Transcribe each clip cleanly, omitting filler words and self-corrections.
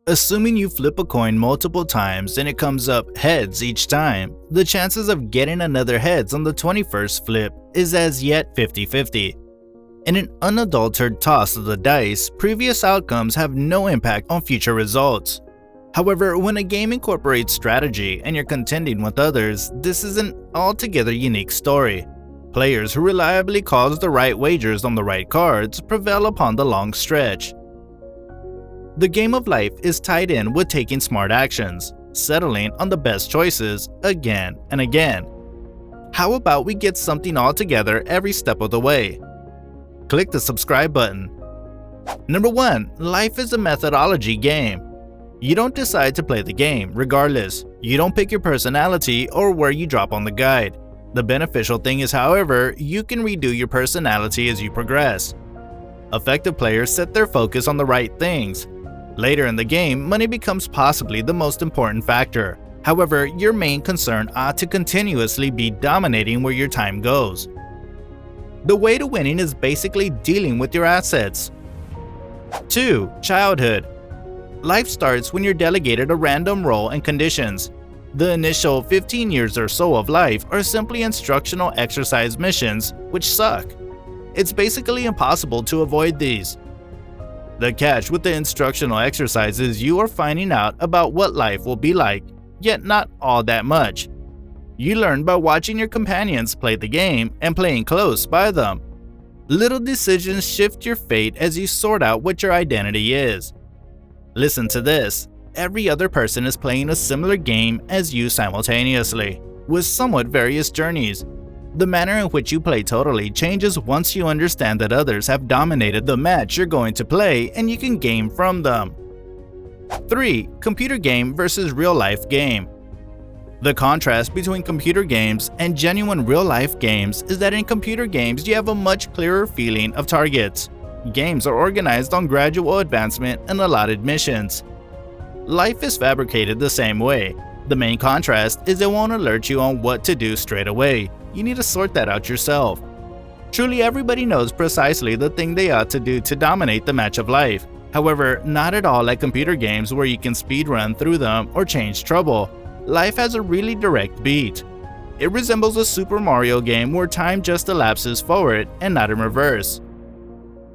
Assuming you flip a coin multiple times and it comes up heads each time, the chances of getting another heads on the 21st flip is as yet 50-50. In an unadulterated toss of the dice, previous outcomes have no impact on future results. However, when a game incorporates strategy and you're contending with others, this is an altogether unique story. Players who reliably cause the right wagers on the right cards prevail upon the long stretch. The game of life is tied in with taking smart actions, settling on the best choices again and again. How about we get something all together every step of the way? Click the subscribe button. Number 1. Life is a methodology game. You don't decide to play the game, regardless. You don't pick your personality or where you drop on the guide. The beneficial thing is, however, you can redo your personality as you progress. Effective players set their focus on the right things. Later in the game, money becomes possibly the most important factor. However, your main concern ought to continuously be dominating where your time goes. The way to winning is basically dealing with your assets. 2. Childhood. Life starts when you're delegated a random role and conditions. The initial 15 years or so of life are simply instructional exercise missions, which suck. It's basically impossible to avoid these. The catch with the instructional exercises, you are finding out about what life will be like, yet not all that much. You learn by watching your companions play the game and playing close by them. Little decisions shift your fate as you sort out what your identity is. Listen to this. Every other person is playing a similar game as you simultaneously, with somewhat various journeys. The manner in which you play totally changes once you understand that others have dominated the match you're going to play and you can gain from them. 3. Computer game versus real-life game. The contrast between computer games and genuine real-life games is that in computer games you have a much clearer feeling of targets. Games are organized on gradual advancement and allotted missions. Life is fabricated the same way. The main contrast is it won't alert you on what to do straight away. You need to sort that out yourself. Truly, everybody knows precisely the thing they ought to do to dominate the match of life. However, not at all like computer games where you can speedrun through them or change trouble. Life has a really direct beat. It resembles a Super Mario game where time just elapses forward and not in reverse.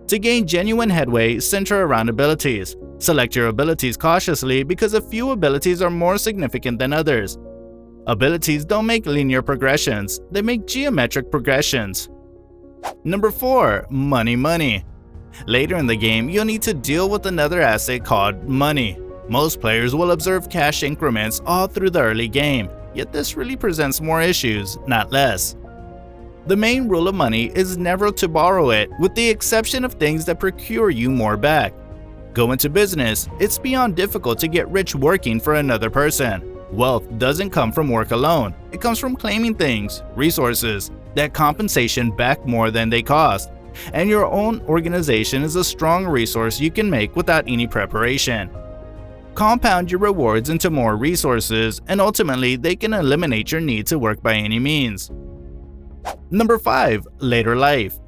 To gain genuine headway, center around abilities. Select your abilities cautiously because a few abilities are more significant than others. Abilities don't make linear progressions, they make geometric progressions. Number 4. Money. Later in the game, you'll need to deal with another asset called money. Most players will observe cash increments all through the early game, yet this really presents more issues, not less. The main rule of money is never to borrow it, with the exception of things that procure you more back. Go into business, it's beyond difficult to get rich working for another person. Wealth doesn't come from work alone, it comes from claiming things, resources, that compensation back more than they cost. And your own organization is a strong resource you can make without any preparation. Compound your rewards into more resources, and ultimately they can eliminate your need to work by any means. Number 5. Later life.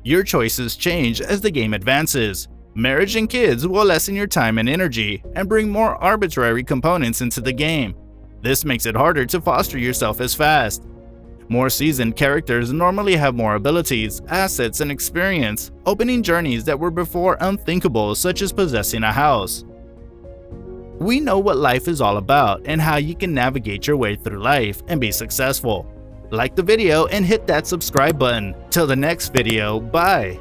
Your choices change as the game advances. Marriage and kids will lessen your time and energy and bring more arbitrary components into the game. This makes it harder to foster yourself as fast. More seasoned characters normally have more abilities, assets, and experience, opening journeys that were before unthinkable, such as possessing a house. We know what life is all about and how you can navigate your way through life and be successful. Like the video and hit that subscribe button. Till the next video, bye!